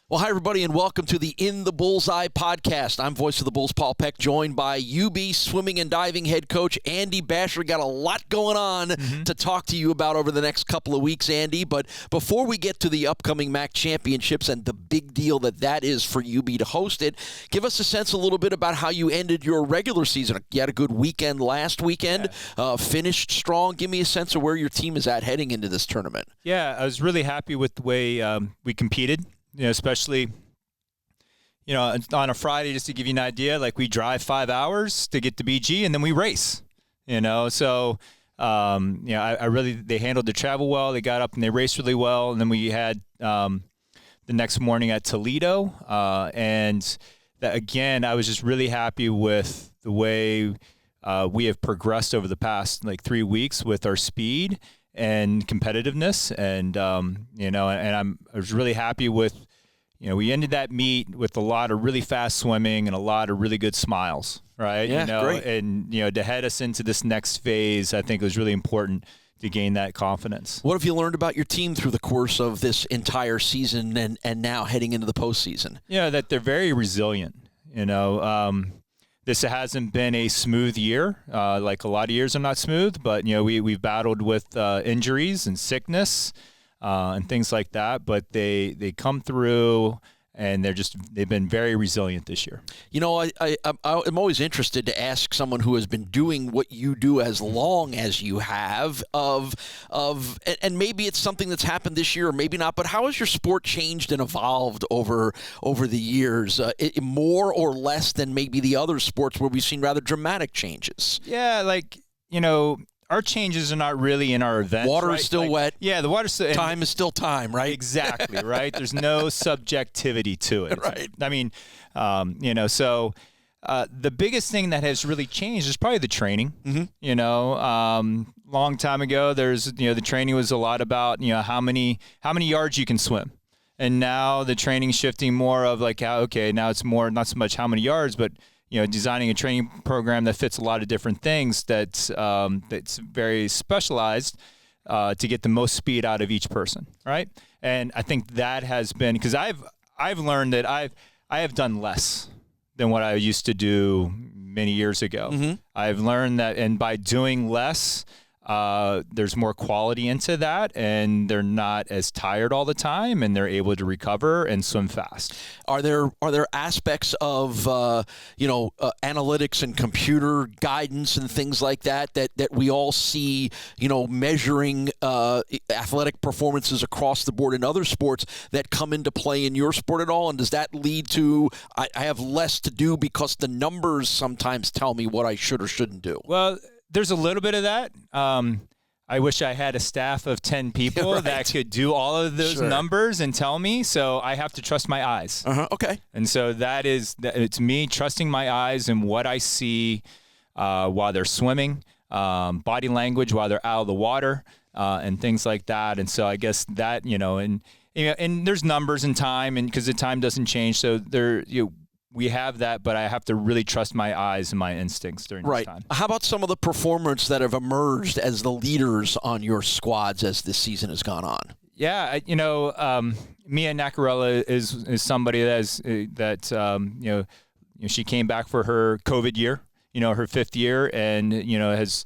Well, hi, everybody, and welcome to the In the Bullseye podcast. I'm voice of the Bulls, Paul Peck, joined by UB swimming and diving head coach Andy Bashor. Got a lot going on to talk to you about over the next couple of weeks, Andy. But before we get to the upcoming MAC championships and the big deal that is for UB to host it, give us a sense a little bit about how you ended your regular season. You had a good weekend last weekend, finished strong. Give me a sense of where your team is at heading into this tournament. Yeah, I was really happy with the way we competed. Especially, on a Friday, just to give you an idea, like we drive 5 hours to get to BG and then we race, So, I really, they handled the travel well. They got up and they raced really well. And then we had the next morning at Toledo. And that, again, I was just really happy with the way we have progressed over the past 3 weeks with our speed and competitiveness, and I was really happy with, we ended that meet with a lot of really fast swimming and a lot of really good smiles, right? Yeah, great. And to head us into this next phase, I think it was really important to gain that confidence. What have you learned about your team through the course of this entire season and now heading into the postseason? Yeah, that they're very resilient. This hasn't been a smooth year. Like a lot of years are not smooth, but we've battled with injuries and sickness and things like that. But they come through, and they've been very resilient this year. I'm always interested to ask someone who has been doing what you do as long as you have and maybe it's something that's happened this year or maybe not, but how has your sport changed and evolved over the years, more or less than maybe the other sports where we've seen rather dramatic changes? Yeah, our changes are not really in our events. Water is still wet. Yeah, the water's still... Time is still time, right? Exactly, right? There's no subjectivity to it. Right. I mean, so the biggest thing that has really changed is probably the training. Long time ago, the training was a lot about, how many yards you can swim. And now the training's shifting more of now it's more, not so much how many yards, but designing a training program that fits a lot of different things that's very specialized to get the most speed out of each person, right? And I think that has been, because I've learned that I have done less than what I used to do many years ago. I've learned that, and by doing less, there's more quality into that, and they're not as tired all the time, and they're able to recover and swim fast. Are there aspects of analytics and computer guidance and things like that we all see, measuring athletic performances across the board in other sports that come into play in your sport at all? And does that lead to I have less to do because the numbers sometimes tell me what I should or shouldn't do? Well, there's a little bit of that. I wish I had a staff of 10 people that could do all of those numbers and tell me, so I have to trust my eyes. Okay. And so it's me trusting my eyes and what I see while they're swimming, body language while they're out of the water, and things like that. And so I guess that, and there's numbers and time, and because the time doesn't change, so we have that, but I have to really trust my eyes and my instincts during this time. How about some of the performers that have emerged as the leaders on your squads as this season has gone on? Yeah, Mia Nacarella is somebody that she came back for her COVID year, her 5th year, and has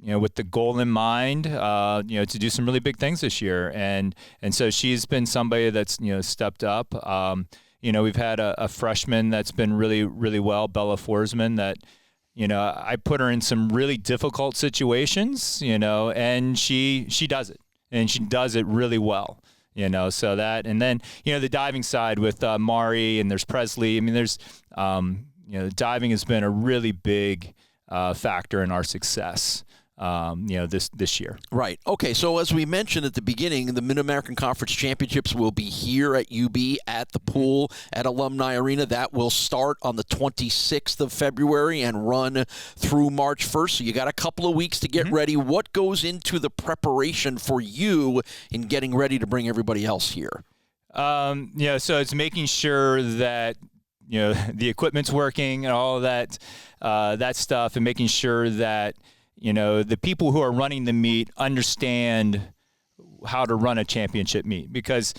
with the goal in mind, to do some really big things this year, and so she's been somebody that's stepped up. We've had a freshman that's been really, really well, Bella Forsman, that, I put her in some really difficult situations, and she does it, and she does it really well, so that, and then, the diving side with Mari, and there's Presley. I mean, there's, diving has been a really big factor in our success. This year. Right. Okay. So as we mentioned at the beginning, the Mid-American Conference Championships will be here at UB at the pool at Alumni Arena. That will start on the 26th of February and run through March 1st. So you got a couple of weeks to get ready. What goes into the preparation for you in getting ready to bring everybody else here? So it's making sure that the equipment's working and all of that stuff, and making sure that the people who are running the meet understand how to run a championship meet, because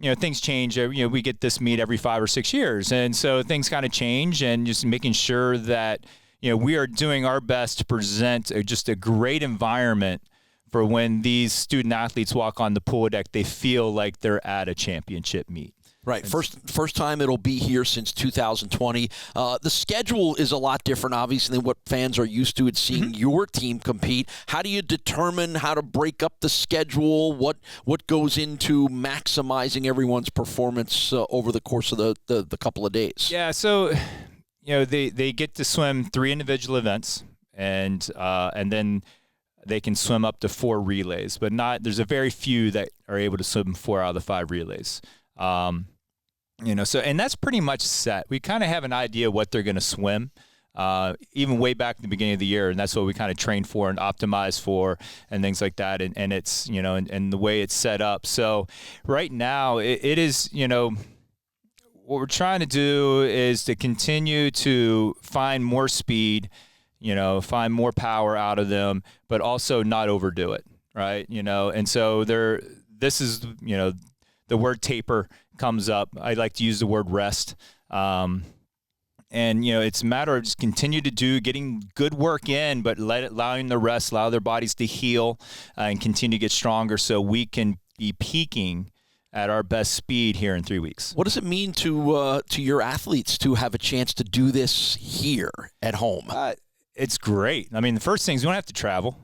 things change. We get this meet every 5 or 6 years. And so things kind of change, and just making sure that, we are doing our best to present just a great environment for when these student athletes walk on the pool deck, they feel like they're at a championship meet. Right. First time it'll be here since 2020. The schedule is a lot different, obviously, than what fans are used to at seeing your team compete. How do you determine how to break up the schedule? What goes into maximizing everyone's performance over the course of the couple of days? Yeah, so they get to swim 3 individual events, and then they can swim up to 4 relays, but there's a very few that are able to swim 4 out of the 5 relays. So, and that's pretty much set. We kind of have an idea what they're going to swim, even way back in the beginning of the year, and that's what we kind of train for and optimize for and things like that. And it's, and the way it's set up. So right now it is, what we're trying to do is to continue to find more speed, find more power out of them, but also not overdo it. Right. And so this is, the word taper comes up. I like to use the word rest. And, it's a matter of just continue to getting good work in, but allowing the rest, allow their bodies to heal and continue to get stronger so we can be peaking at our best speed here in 3 weeks. What does it mean to your athletes to have a chance to do this here at home? It's great. I mean, the first thing is we don't have to travel.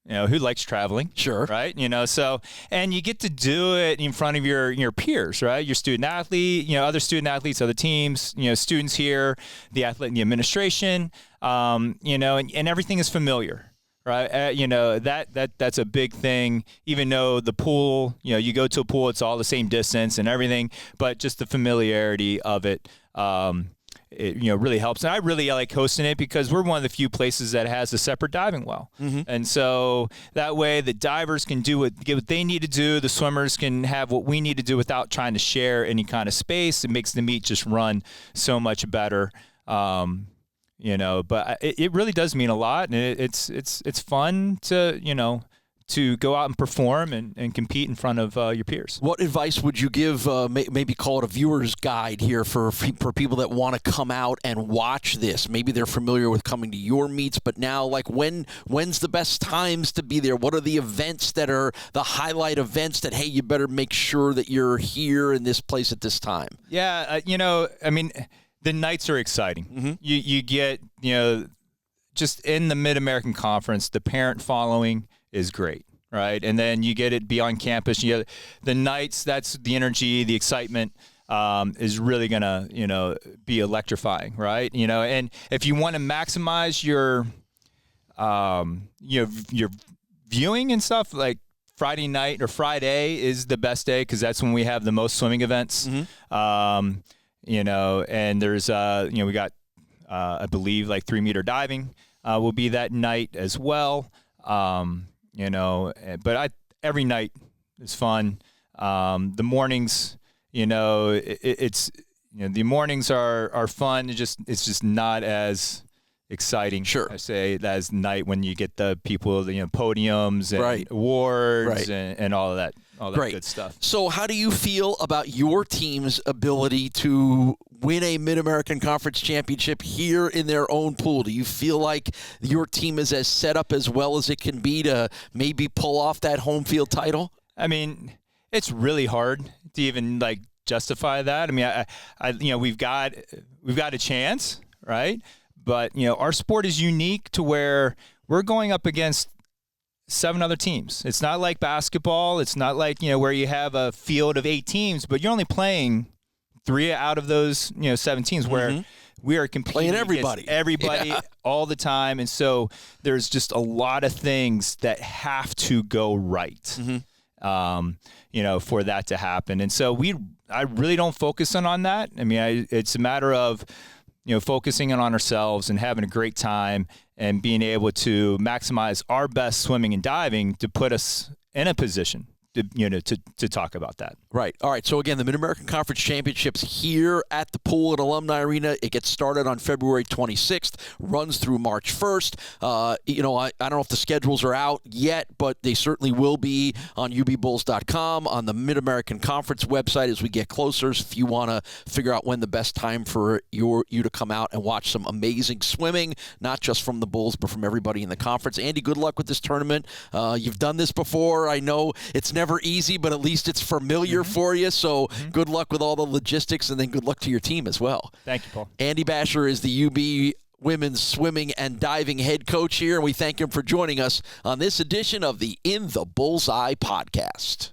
Who likes traveling? Sure. Right? So, and you get to do it in front of your peers, right? Your student athlete, other student athletes, other teams, students here, the athlete and the administration, and everything is familiar, right? That's a big thing, even though the pool, you go to a pool, it's all the same distance and everything, but just the familiarity of it, it really helps. And I really like hosting it because we're one of the few places that has a separate diving well. And so that way the divers can do what they need to do. The swimmers can have what we need to do without trying to share any kind of space. It makes the meet just run so much better. But it really does mean a lot. And it's fun to go out and perform and compete in front of your peers. What advice would you give, maybe call it a viewer's guide here for people that want to come out and watch this? Maybe they're familiar with coming to your meets, but now, when's the best times to be there? What are the events that are the highlight events that, hey, you better make sure that you're here in this place at this time? Yeah, the nights are exciting. You get, just in the Mid-American Conference, the parent following is great, right? And then you get it beyond campus. You get the nights, that's the energy, the excitement is really going to, be electrifying, right? And if you want to maximize your viewing and stuff, like Friday night or Friday is the best day because that's when we have the most swimming events. And there's, we got, I believe, 3-meter diving will be that night as well. But every night is fun. The mornings, it's the mornings are fun. It's just not as exciting. Sure. I say as night when you get the people, podiums and awards and all of that. All that good stuff. So how do you feel about your team's ability to win a Mid-American Conference championship here in their own pool? Do you feel like your team is as set up as well as it can be to maybe pull off that home field title? I mean, it's really hard to even justify that. I mean, we've got a chance, right? But our sport is unique to where we're going up against 7 other teams. It's not like basketball. It's not like, where you have a field of 8 teams, but you're only playing 3 out of those, 7 teams where we are competing against everybody all the time. And so there's just a lot of things that have to go right, for that to happen. And so I really don't focus on that. I mean, it's a matter of, focusing on ourselves and having a great time and being able to maximize our best swimming and diving to put us in a position to talk about that. Right. All right. So, again, the Mid-American Conference Championships here at the pool at Alumni Arena. It gets started on February 26th, runs through March 1st. I don't know if the schedules are out yet, but they certainly will be on ubbulls.com, on the Mid-American Conference website as we get closer. If you want to figure out when the best time for you to come out and watch some amazing swimming, not just from the Bulls, but from everybody in the conference. Andy, good luck with this tournament. You've done this before. I know it's never easy, but at least it's familiar for you. So good luck with all the logistics, and then good luck to your team as well. Thank you, Paul. Andy Bashor is the UB women's swimming and diving head coach here, and we thank him for joining us on this edition of the In the Bullseye podcast.